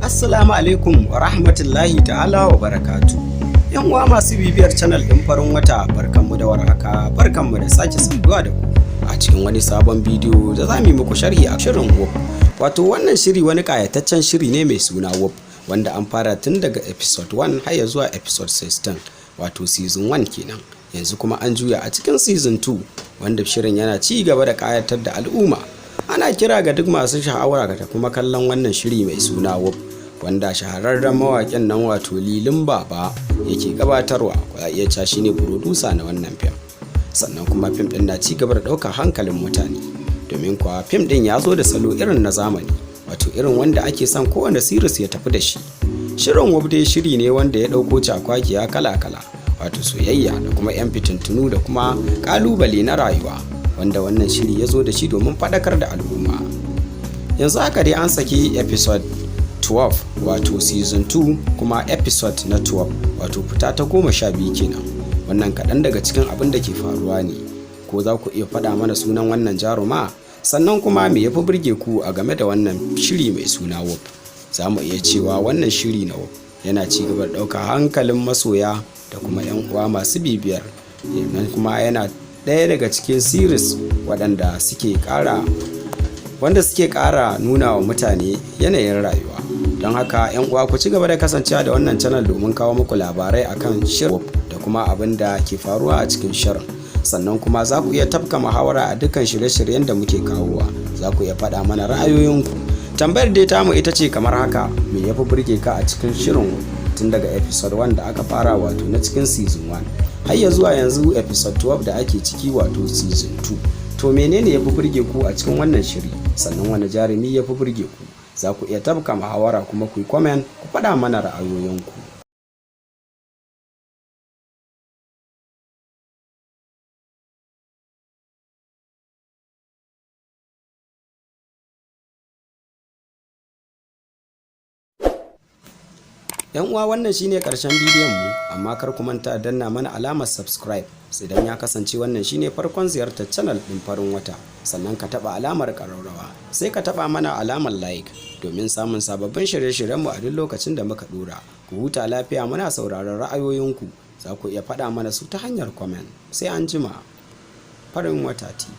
Assalamu alaikum wa rahmatullahi ta'ala wa barakatu. Yan uwa masu bibiyar channel ɗin farin wata, barkanmu da warhaka, barkanmu da sake saduwa da ku a cikin wani sabon bidiyo da za mu yi muku sharhi a shirin WOP. Wato wannan shiri wani kayataccen shiri ne mai suna WOP wanda an fara tun daga episode 1 har ya zuwa episode 16, wato season 1 kenan. Yanzu kuma an juya a cikin season 2 wanda shirin yana ci gaba da kayatar da al'umma. Ana kira ga duk masu sha'awar da kuma kallon wannan shiri mai suna WOP, wanda shahararren mawaƙin nan wato Lilin Baba yake gabatarwa, ya iya ca shi ne producer na wannan fim. Sannan kuma fim ɗin na ci gaba da ɗaukar hankalin mutane, domin kuwa fim ɗin ya zo da salo irin na zamani, wato irin wanda ake son kowane series ya tafi da shi. Shirin WOP dai shiri ne wanda ya ɗauko cakwakiya kala-kala, wato soyayya da kuma 'yan fitintunu da kuma ƙalubale na rayuwa, wanda wannan shiri ya zo da shi domin faɗakar da al'umma. Yanzu haka dai an saki episode 12 wato season 2 kuma episode na 12 wato fita ta 12 kenan. Wannan kaɗan daga cikin abin da ke faruwa ne. Ko za ku iya faɗa mana sunan wannan jaruma, sannan kuma me ya fi burge ku a game da wannan shiri mai suna WOP? Za mu iya cewa wannan shiri na WOP yana ci gaba da ɗaukar hankalin masoya da kuma 'yan uwa masu bibiyar, kuma yana ɗaya daga cikin series waɗanda suke ƙara nuna wa mutane yanayin rayuwa. Don haka 'yan uwa ku ci gaba da kasancewa da wannan channel domin kawo muku labarai akan shirin da kuma abin da ke faruwa a cikin shirin. Sannan kuma za ku iya tafka muhawara a dukkan shirye-shiryen da muke kawowa. Za ku iya faɗa mana ra'ayoyinku. Tambayar dai tamu ita ce kamar haka: me ya fi burge ka a cikin shirin tun daga episode 1 da aka fara wato na cikin season 1 har ya zuwa yanzu episode 12 da ake ciki wato season 2? To menene ya fi burge ku a cikin wannan shiri? Sannan wani jarumi ya fi burge ku? Za ku iya tabka muhawara kuma ku yi comment ku faɗa mana ra'ayoyinku. Yan uwa, wannan shine karshen bidiyon mu, amma kar ku manta danna mana alamar subscribe idan ya kasance wannan shine farkon ziyartar channel din farin wata, sannan ka taba alamar ƙararrawa, sai ka taba mana alamar like domin samun sababbin shirye-shiryen mu a duk lokacin da muka dora. Ku huta lafiya, muna sauraron ra'ayoyinku. Za ku iya faɗa mana su ta hanyar comment. Sai an jima. Farin Wata TV.